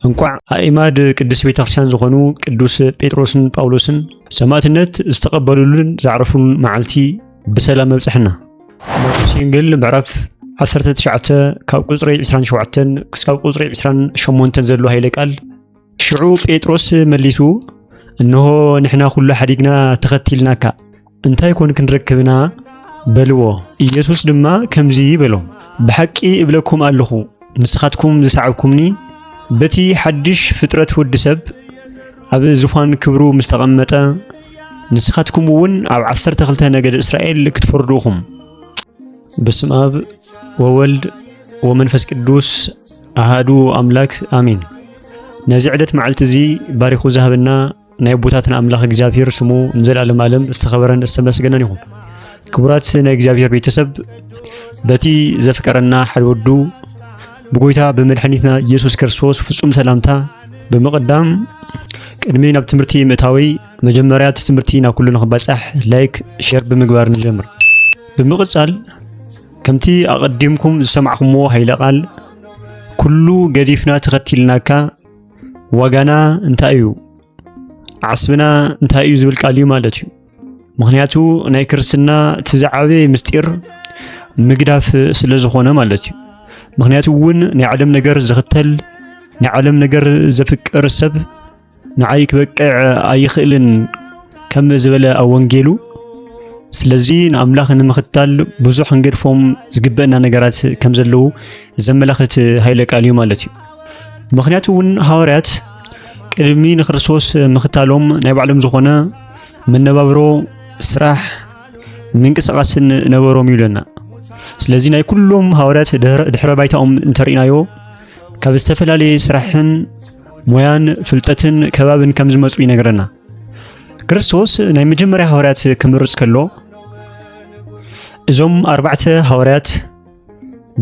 እንቋዕ አእማድ ቅዱስ ቤተክርስቲያን ዝኾኑ ቅዱስ ጴጥሮስን ጳውሎስን ሰማዕትነት ዝተቀበሉልን ዘዕረፉን መዓልቲ ብሰላም መብጽሕና ማቴዎስ ወንጌል ምዕራፍ 19 ካብ ቁጽሪ 27 ክሳብ ቁጽሪ 28 ዘሎ ኃይለ ቃል ሽዑ ጴጥሮስ መሊሱ እንሆ ንሕና ኩሉ ሓዲግና ተኸቲልናካ እንታይ ኮን ክንረክብና በልዎ ኢየሱስ ድማ ከምዚ በሎም ብሓቂ እብለኩም ኣለኹ ንስኻትኩም ዝሰዓብኩምኒ በቲ ሓድሽ ፍጥረት ወዲ ሰብ ኣብ ዙፋን ክብሩ ምስተቐመጠ ንስኻትኩም እውን ኣብ 12 ነገድ እስራኤል ክትፈርዱኹም በስመ አብ ወወልድ ወመንፈስ ቅዱስ አሃዱ አምላክ አሜን። ነዚ ዕለት መዓልቲ እዚ ባሪኹ ዝሃበና ናይ ቦታትና አምላኽ እግዚአብሔር ስሙ እንዘላለም ዓለም ዝተኸበረን ዝተመስገነን ይሁን። ክቡራት ናይ እግዚአብሔር ቤተሰብ በቲ ዘፍቀረና ሓደ ወዱ ብጎይታ በመድኃኒትና ኢየሱስ ክርስቶስ ፍጹም ሰላምታ በመቀዳም ቅድሚ ናብ ትምህርቲ ምእታዊ መጀመርያ ትምህርቲ ና ኩሉ ንኽባጻሕ ላይክ ሼር ብምግባር ንጀምር። ብምቕጻል ከምቲ ኣቀዲምኩም ዝሰማዕኹምዎ ኃይለ ቃል ኩሉ ገዲፍና ተኸቲልናካ ዋጋና እንታይ እዩ ዓስብና እንታይ እዩ ዝብል ቃል እዩ ማለት እዩ። ምክንያቱ ናይ ክርስትና ትዛዓበ ምስጢር ምግዳፍ ስለ ዝኾነ ማለት እዩ። ምክንያቱ እውን ናይ ዓለም ነገር ዝኽተል ናይ ዓለም ነገር ዘፍቅር ሰብ ንዓይ ክበቅዕ ኣይኽእልን ከም ዝበለ ኣብ ወንጌሉ ስለዚ ንኣምላኽ ንምኽታል ብዙሕ እንገድፎም ዝግበአና ነገራት ከም ዘለው ዘመላኽት ኃይለ ቃል እዩ ማለት እዩ። ምክንያቱ እውን ሐዋርያት ቅድሚ ንክርስቶስ ምኽታሎም ናይ ባዕሎም ዝኾነ መነባብሮ ስራሕ ምንቅስቃስን ነበሮም ይብለና። ስለዚ ናይ ኩሎም ሐዋርያት ድሕረ ባይታኦም እንተሪእናዮ ካብ ዝተፈላለየ ስራሕን ሞያን ፍልጠትን ከባብን ከም ዝመጹ ይነግረና። ክርስቶስ ናይ መጀመርያ ሐዋርያት ክምርጽ ከሎ እዞም 4 ሐዋርያት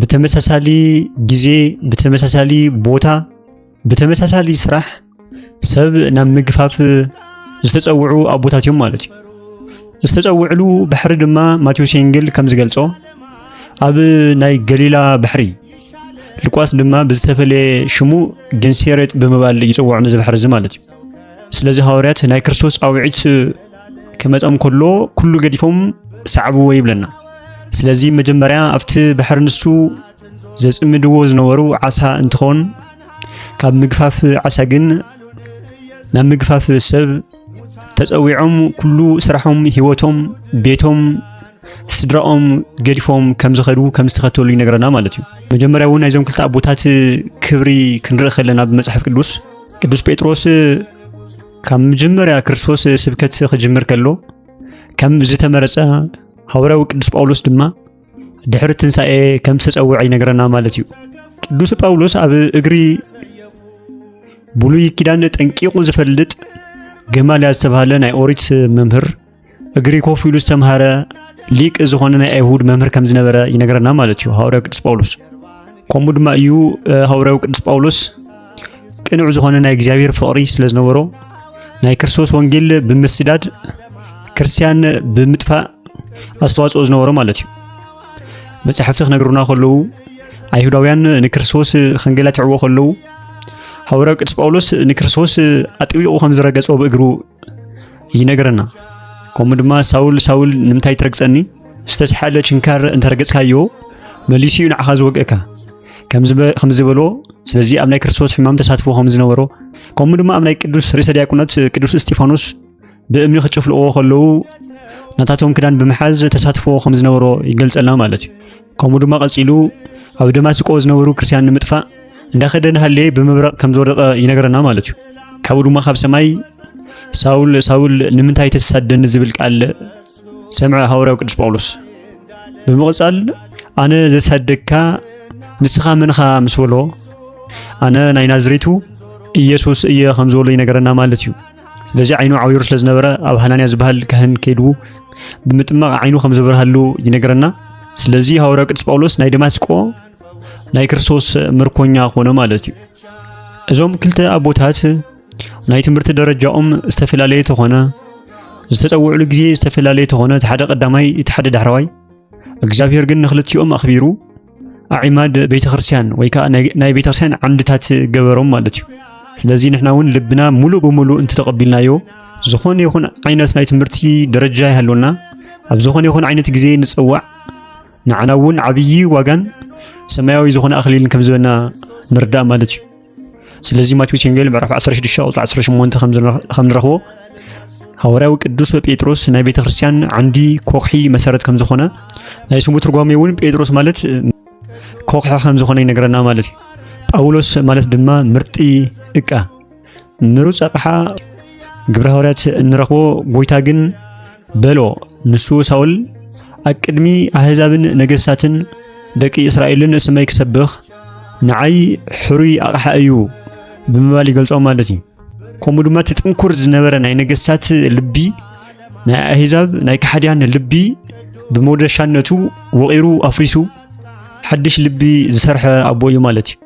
በተመሳሳሊ ጊዜ በተመሳሳሊ ቦታ በተመሳሳሊ ስራሕ ሰብ ናብ ምግፋፍ ዝተጸውዑ ኣቦታት እዮም ማለት እዩ። ዝተጸውዕሉ ባሕሪ ድማ ማቴዎስ ወንጌል ከም ዝገልጾ ኣብ ናይ ገሊላ ባሕሪ ሉቃስ ድማ ብዝተፈለየ ሽሙ ገንሴሬጥ ብምባል ይጽውዕ ነዚ ባሕሪ እዚ ማለት እዩ። ስለዚ ሐዋርያት ናይ ክርስቶስ ጻውዒት ከመጾም ከሎ ኩሉ ገዲፎም ሰዓብዎ ይብለና። ስለዚ መጀመርያ ኣብቲ ባሕሪ ንሱ ዘጽምድዎ ዝነበሩ ዓሳ እንትኾን ካብ ምግፋፍ ዓሳ ግን ናብ ምግፋፍ ሰብ ተጸዊዖም ኩሉ ስራሖም ህይወቶም ቤቶም ስድራኦም ገዲፎም ከም ዝኸዱ ከም ዝተኸተሉ ይነግረና ማለት እዩ። መጀመርያ እውን ናይዞም ክልተ ኣቦታት ክብሪ ክንርኢ ከለና ብመጽሓፍ ቅዱስ ቅዱስ ጴጥሮስ ካብ መጀመርያ ክርስቶስ ስብከት ክጅምር ከሎ ከም ዝተመረጸ ሐዋርያው ቅዱስ ጳውሎስ ድማ ድሕሪ ትንሣኤ ከም ዝተጸውዐ ይነግረና ማለት እዩ። ቅዱስ ጳውሎስ ኣብ እግሪ ብሉይ ኪዳን ጠንቂቁ ዝፈልጥ ገማልያ ዝተባሃለ ናይ ኦሪት መምህር እግሪ ኮፍ ኢሉ ዝተምሃረ ሊቅ ዝኾነ ናይ አይሁድ መምህር ከም ዝነበረ ይነግረና ማለት እዩ ሐዋርያው ቅዱስ ጳውሎስ። ከምኡ ድማ እዩ ሐዋርያው ቅዱስ ጳውሎስ ቅኑዕ ዝኾነ ናይ እግዚአብሔር ፍቅሪ ስለ ዝነበሮ ናይ ክርስቶስ ወንጌል ብምስዳድ ክርስቲያን ብምጥፋእ ኣስተዋጽኦ ዝነበሮ ማለት እዩ። መጽሓፍቲ ክነግሩና ከለዉ አይሁዳውያን ንክርስቶስ ከንገላትዕዎ ከለዉ ሐዋርያው ቅዱስ ጳውሎስ ንክርስቶስ ኣጥቢቁ ከም ዝረገጾ ብእግሩ ይነግረና። ከምኡ ድማ ሳውል ንምንታይ ትረግጸኒ ዝተስሓለ ችንካር እንተረገጽካዮ መሊሱ ንዓኻ ዝወግእካ ከም ዝበሎ ስለዚ ኣብ ናይ ክርስቶስ ሕማም ተሳትፎ ከም ዝነበሮ ከምኡ ድማ ኣብ ናይ ቅዱስ ርእሰ ዲያቆናት ቅዱስ እስጢፋኖስ ብእምኒ ክጭፍልዎ ከለዉ ናታቶም ክዳን ብምሓዝ ተሳትፎ ከም ዝነበሮ ይገልጸልና ማለት እዩ። ከምኡ ድማ ቀጺሉ ኣብ ደማስቆ ዝነበሩ ክርስቲያን ንምጥፋእ እንዳኸደ እንዳሃለየ ብምብረቕ ከም ዝወደቐ ይነግረና ማለት እዩ። ካብኡ ድማ ካብ ሰማይ ሳውል ንምንታይ ተሳደኒ ዝብል ቃል ሰምዐ ሐዋርያው ቅዱስ ጳውሎስ። ብምቕጻል ኣነ ዘሳደግካ ንስኻ መንኻ ምስ በሎ ኣነ ናይ ናዝሬቱ ኢየሱስ እየ ከም ዝበሎ ይነግረና ማለት እዩ። ስለዚ ዓይኑ ዓዊሩ ስለ ዝነበረ ኣብ ሃናንያ ዝበሃል ካህን ከይዱ ብምጥማቕ ዓይኑ ከም ዝበርሃሉ ይነግረና። ስለዚ ሐዋርያው ቅዱስ ጳውሎስ ናይ ደማስቆ ናይ ክርስቶስ ምርኮኛ ኾነ ማለት እዩ። እዞም ክልተ ኣቦታት ናይ ትምህርቲ ደረጃኦም ዝተፈላለዩ ተኾነ ዝተጸውዕሉ ግዜ ዝተፈላለዩ ተኾነ እቲ ሓደ ቀዳማይ እቲ ሓደ ዳሕራዋይ እግዚአብሔር ግን ንኽልቲኦም ኣኽቢሩ ኣዒማድ ቤተክርስቲያን ወይ ከዓ ናይ ቤተክርስቲያን ዓምድታት ገበሮም ማለት እዩ። ስለዚህ ንሕና እውን ልብና ሙሉ በሙሉ እንተተቀቢልናዮ ዝኾነ ይኹን ዓይነት ናይ ትምህርቲ ደረጃ ይሃለና ኣብ ዝኾነ ይኹን ዓይነት ግዜ ንጽዋዕ ንዓና እውን ዓብይ ዋጋን ሰማያዊ ዝኾነ ኣኽሊልን ከም ዝበና ንርዳእ ማለት እዩ። ስለዚ ማቴዎስ ወንጌል ምዕራፍ 16 ቁጥሪ 18 ከም ንረኽቦ ሐዋርያው ቅዱስ ጴጥሮስ ናይ ቤተ ክርስቲያን ዓንዲ ኮኽሒ መሰረት ከም ዝኾነ ናይ ስሙ ትርጓሜ እውን ጴጥሮስ ማለት ኮኽሒ ከም ዝኾነ ይነግረና ማለት እዩ። ጳውሎስ ማለት ድማ ምርጢ እቃ ምሩፅ ኣቕሓ ግብረ ሐዋርያት እንረኽቦ ጎይታ ግን በሎ ንሱ ሳውል ኣብ ቅድሚ ኣህዛብን ነገሥታትን ደቂ እስራኤልን ስመይ ክሰብኽ ንዓይ ሕሩይ ኣቕሓ እዩ ብምባል ይገልጾ ማለት እዩ። ከምኡ ድማ ትጥንኩር ዝነበረ ናይ ነገሥታት ልቢ ናይ ኣህዛብ ናይ ካሕድያን ልቢ ብመውደሻነቱ ወቂሩ ኣፍሪሱ ሓድሽ ልቢ ዝሰርሐ ኣቦ እዩ ማለት እዩ።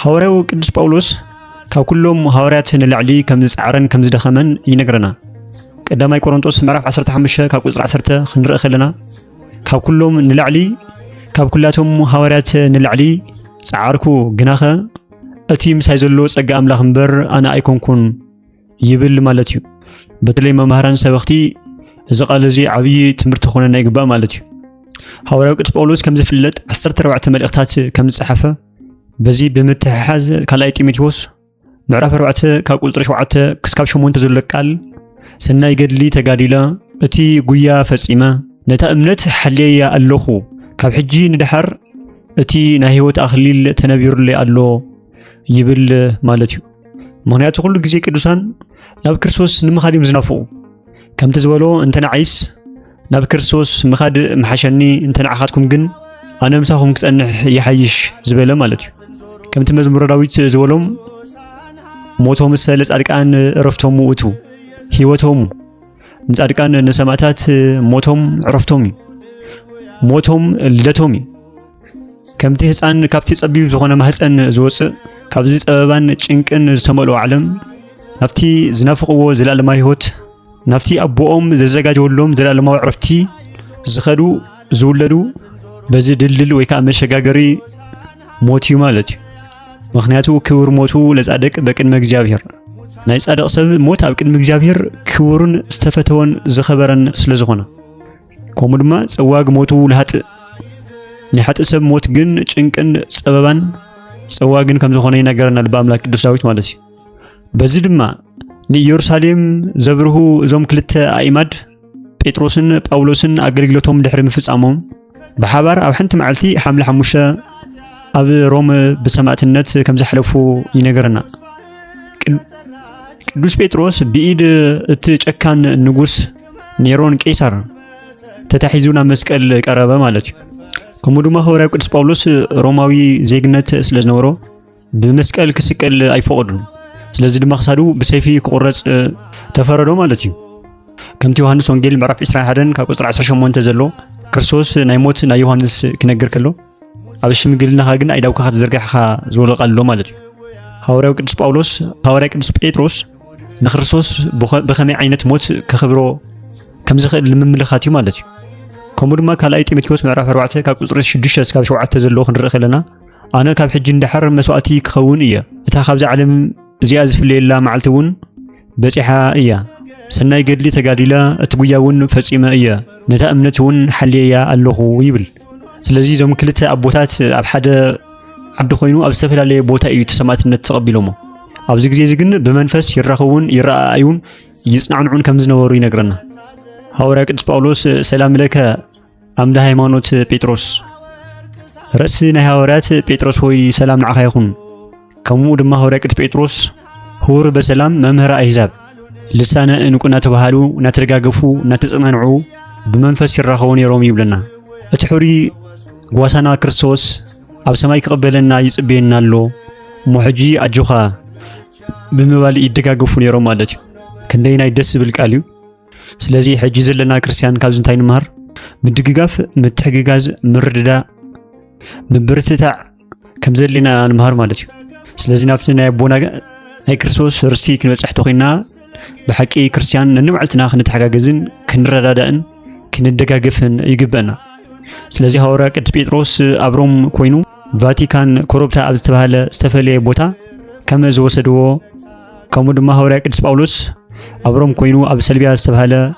ሐዋርያው ቅዱስ ጳውሎስ ካብ ኩሎም ሐዋርያት ንላዕሊ ከም ዝጻዕረን ከም ዝደኸመን ይነግረና። ቀዳማይ ቆሮንቶስ ምዕራፍ 15 ካብ ቁጽሪ 10 ክንርኢ ከለና ካብ ኩሎም ንላዕሊ ካብ ኩላቶም ሐዋርያት ንላዕሊ ጻዕርኩ ግናኸ እቲ ምሳይ ዘሎ ጸጋ ኣምላኽ እምበር ኣነ ኣይኮንኩን ይብል ማለት እዩ። በተለይ መምህራን ሰበኽቲ እዚ ቃል እዚ ዓብይ ትምህርቲ ኮነና ይግባእ ማለት እዩ። ሐዋርያው ቅዱስ ጳውሎስ ከም ዝፍለጥ 14 መልእኽታት ከም ዝጸሓፈ በዚ ብምትሕሓዝ ካልኣይ ጢሞቴዎስ ምዕራፍ 4 ካብ ቁጽሪ 7 ክሳብ 8 ዘሎ ቃል ሰናይ ገድሊ ተጋዲለ እቲ ጉያ ፈጺመ ነታ እምነት ሓልየያ ኣለኹ ካብ ሕጂ ንድሓር እቲ ናይ ህይወት ኣኽሊል ተነቢሩለይ ኣሎ ይብል ማለት እዩ። ምክንያቱ ኩሉ ግዜ ቅዱሳን ናብ ክርስቶስ ንምኻድ እዮም ዝናፍቑ። ከምቲ ዝበሎ እንተ ንዓይስ ናብ ክርስቶስ ምኻድ መሓሸኒ እንተ ንዓኻትኩም ግን ኣነ ምሳኹም ክጸንሕ ይሓይሽ ዝበለ ማለት እዩ። ከምቲ መዝሙረ ዳዊት ዝበሎም ሞቶም ለጻድቃን ዕረፍቶም ውእቱ ህይወቶም ንጻድቃን ንሰማዕታት ሞቶም ዕረፍቶም እዩ ሞቶም ልደቶም እዩ። ከምቲ ህፃን ካብቲ ጸቢብ ዝኾነ ማህፀን ዝወፅእ ካብዚ ጸበባን ጭንቅን ዝተመልኦ ዓለም ናብቲ ዝናፍቕዎ ዘላለማዊ ህይወት ናብቲ ኣቦኦም ዘዘጋጀወሎም ዘላለማዊ ዕረፍቲ ዝኸዱ ዝውለዱ በዚ ድልድል ወይ ከዓ መሸጋገሪ ሞት እዩ ማለት እዩ። ምክንያቱ ክቡር ሞቱ ለጻድቅ በቅድመ እግዚአብሔር ናይ ጻድቕ ሰብ ሞት ኣብ ቅድሚ እግዚአብሔር ክቡርን ዝተፈተወን ዝኸበረን ስለ ዝኾነ ከምኡ ድማ ጽዋግ ሞቱ ለሃጥእ ናይ ሓጥእ ሰብ ሞት ግን ጭንቅን ጸበባን ጽዋግን ከም ዝኾነ ይነገረና ልበ ኣምላክ ቅዱስ ዳዊት ማለት እዩ። በዚ ድማ ንኢየሩሳሌም ዘብርሁ እዞም ክልተ ኣኢማድ ጴጥሮስን ጳውሎስን ኣገልግሎቶም ድሕሪ ምፍጻሞም ብሓባር ኣብ ሓንቲ መዓልቲ ሓምለ 5 ኣብ ሮም ብሰማዕትነት ከም ዝሕለፉ ይነገረና። ቅዱስ ጴጥሮስ ብኢድ እቲ ጨካን ንጉስ ኔሮን ቄሳር ተታሒዙ ናብ መስቀል ቀረበ ማለት እዩ። ከምኡ ድማ ሐዋርያው ቅዱስ ጳውሎስ ሮማዊ ዜግነት ስለ ዝነበሮ ብመስቀል ክስቀል ኣይፈቀዱን። ስለዚ ድማ ክሳዱ ብሰይፊ ክቁረጽ ተፈረዶ ማለት እዩ። ከምቲ ዮሐንስ ወንጌል ምዕራፍ 21 ካብ ቁጽሪ 18 ዘሎ ክርስቶስ ናይ ሞት ናይ ዮሐንስ ክነግር ከሎ ኣብ ሽምግልናኻ ግን ኣይዳውካ ክትዝርጋሕኻ ዝብሎ ቃል ኣሎ ማለት እዩ። ሐዋርያው ቅዱስ ጳውሎስ ሐዋርያው ቅዱስ ጴጥሮስ ንክርስቶስ ብኸመይ ዓይነት ሞት ከኽብሮ ከም ዝኽእል ንምምልኻት እዩ ማለት እዩ። ከምኡ ድማ ካልኣይ ጢሞቴዎስ ምዕራፍ 4 ካብ ቁጽሪ 6 እስካብ 7 ዘሎ ክንርኢ ከለና ኣነ ካብ ሕጂ እንድሕር መስዋዕቲ ክኸውን እየ እታ ካብዚ ዓለም እዚኣ ዝፍለየላ መዓልቲ እውን በፂሓ እያ ሰናይ ገድሊ ተጋዲለ እቲ ጉያ እውን ፈጺመ እየ ነታ እምነት እውን ሓልየያ ኣለኹ ይብል። ስለዚ እዞም ክልተ ኣቦታት ኣብ ሓደ ዓዲ ኮይኑ ኣብ ዝተፈላለየ ቦታ እዩ ተሰማዕትነት ተቐቢሎሞ ኣብዚ ግዜ እዚ ግን ብመንፈስ ይራኸቡን ይረኣዩን ይጽናዕኑን ከም ዝነበሩ ይነግረና። ሐዋርያው ቅዱስ ጳውሎስ ሰላም ለከ አምደ ሃይማኖት ጴጥሮስ ርእሲ ናይ ሐዋርያት ጴጥሮስ ሆይ ሰላም ንዓኻ ይኹን። ከምኡ ድማ ሐዋርያው ቅዱስ ጴጥሮስ ሁር በሰላም መምህረ ኣሕዛብ ልሳነ እንቁ እናተባሃሉ እናተደጋገፉ እናተጸናንዑ ብመንፈስ ይራኸቡ ነይሮም ይብለና። እቲ ሕሩይ ጓሳና ክርስቶስ ኣብ ሰማይ ክቕበለና ይጽበየና ኣሎ እሞ ሕጂ ኣጆኻ ብምባል ይደጋገፉ ነይሮም ማለት እዩ። ክንደይ ናይ ደስ ዝብል ቃል እዩ። ስለዚ ሕጂ ዘለና ክርስቲያን ካብዚ እንታይ ንመሃር? ምድግጋፍ፣ ምትሕግጋዝ፣ ምርድዳእ፣ ምብርትታዕ ከም ዘለና ንመሃር ማለት እዩ። ስለዚ ናብቲ ናይ ኣቦና ናይ ክርስቶስ ርስቲ ክንበጽሕ ተኾይና ብሓቂ ክርስቲያን ነንባዕልትና ክንተሓጋገዝን ክንረዳዳእን ክንደጋገፍን ይግበአና። ስለዚ ሐዋርያው ቅዱስ ጴጥሮስ ኣብ ሮም ኮይኑ ቫቲካን ኮረብታ ኣብ ዝተባሃለ ዝተፈለየ ቦታ كما زوسدو كمو دما حوريا قدس باولوس أبروم كوينو أب سلبيا استبهاله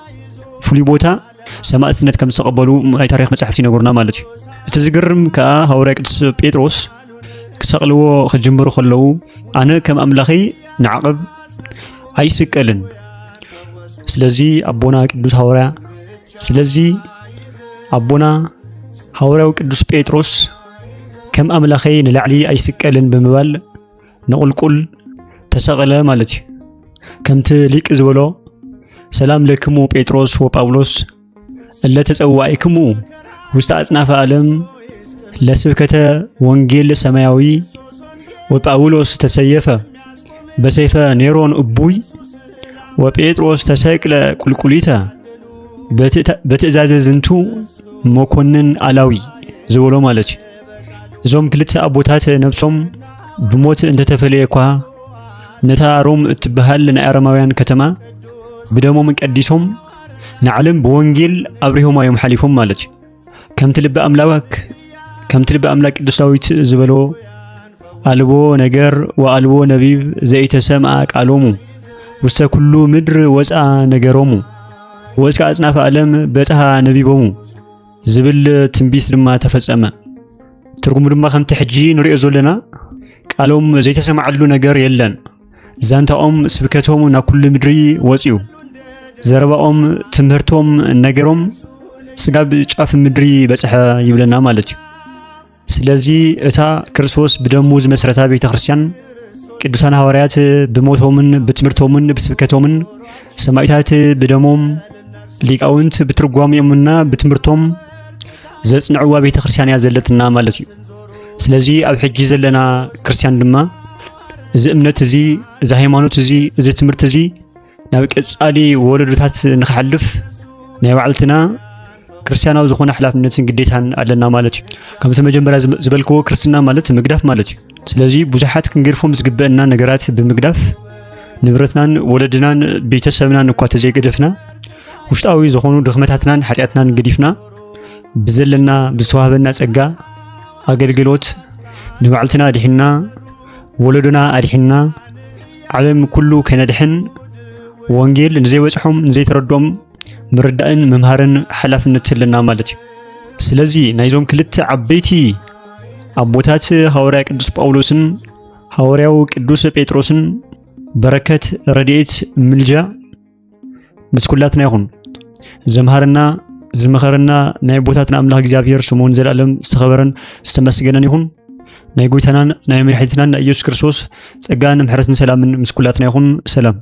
فلي بوتا سماعتነት كم تقبلوا أي تاريخ مصحفتي نغورنا مالتي تزغرم كا حوريا قدس بيتروس كسقلو خجمبرو خلو أنا كم أملاخي نعقب أيسكلن سلازي أبونا قدوس حوريا سلازي أبونا حوريا قدوس بيتروس كم أملاخي نلعلي أيسكلن بمبال نقول تسغله مالتي كمت ليك زولو سلام لكم بيتروس وباولوس اللي تسوائكمو وستأصنع فعلم لسبكة وانجيل سماوي وباولوس تسيفة بسيفة نيرون أبوي وبيتروس تساكل كلكليتا بتأزاز زنتو مكونن علاوي زولو مالتي زوم كلتا أبوتات نفسهم بموت انت تفليكوا نتا روم تبهال لنأرماويان كتما بدمو مقدسهم نعلم بونجيل أبريهم يوم حليفهم مالتي كم تلب أملاك كم تلب أملاك قدس داويت زبلو ألبو نجر وألبو نبيب زي تسمعك ألومو وستا كلو مدر وسع نجرومو وسع أصناف ألم بتها نبيبومو زبل تنبيث لما تفسأما ترقم لما خم تحجي نريء زولنا قالهم زي تسمع له نجر يلن زانتهم سبكتهم نا كل مدري وصيو زربهم تمهرتهم نجرهم سقاب ጫፍ ምድሪ በጽሐ ይብለና ማለት እዩ ስለዚህ እታ ክርስቶስ በደሙዝ መስረታ ቤተ ክርስቲያን ቅዱሳን ሐዋርያት በሞቶምን በትምርቶምን በስብከቶምን ሰማዕታት በደሞም ሊቃውንት በትርጓሜውምና በትምርቶም ዘጽንዕዋ ቤተ ክርስቲያን ያዘለትና ማለት እዩ ስለዚህ ኣብ ሕጂ ዘለና ክርስቲያን ድማ እዚ እምነት እዚ እዚ ሃይማኖት እዚ እዚ ትምርት እዚ ናብ ቀጻሊ ወለዶታት ንኽሐልፍ ናይ ባዕልትና ክርስቲያናው ዝኾነ ሓላፍነትን ግዴታን ኣለና ማለት እዩ ከምቲ መጀመርያ ዝበልክዎ ክርስትና ማለት ምግዳፍ ማለት እዩ ስለዚህ ብዙሓት ክንገርፎም ዝግበአና ነገራት ብምግዳፍ ንብረትናን ወለድናን ቤተሰብናን እኳ ተዘይገደፍና ውሽጣዊ ዝኾኑ ድኽመታትናን ሓጢያትናን ገዲፍና ብዘለና ብዝተዋህበና ጸጋ ኣገልግሎት ንባዕልትና ድሕና ወለዶና ኣድሕና ዓለም ኩሉ ከነድሕን ወንጌል ንዘይበጽሖም ንዘይተረዶም ምርዳእን መምሃርን ሓላፍነት ለና ማለት እዩ ስለዚህ ናይዞም ክልተ ዓበይቲ ኣቦታት ሐዋርያ ቅዱስ ጳውሎስን ሐዋርያው ቅዱስ ጴጥሮስን በረከት ረድኤት ምልጃ ምስኩላትና ይኹን ዘምሃርና ዝመኸርና ናይ ቦታትና ኣምላኽ እግዚአብሔር ስሙን ዘላለም ዝተኸበረን ዝተመስገነን ይኹን ናይ ጎይታናን ናይ መድኃኒትናን ኢየሱስ ክርስቶስ ጸጋን ምሕረትን ሰላምን ምስኩላትና ይኹን ሰላም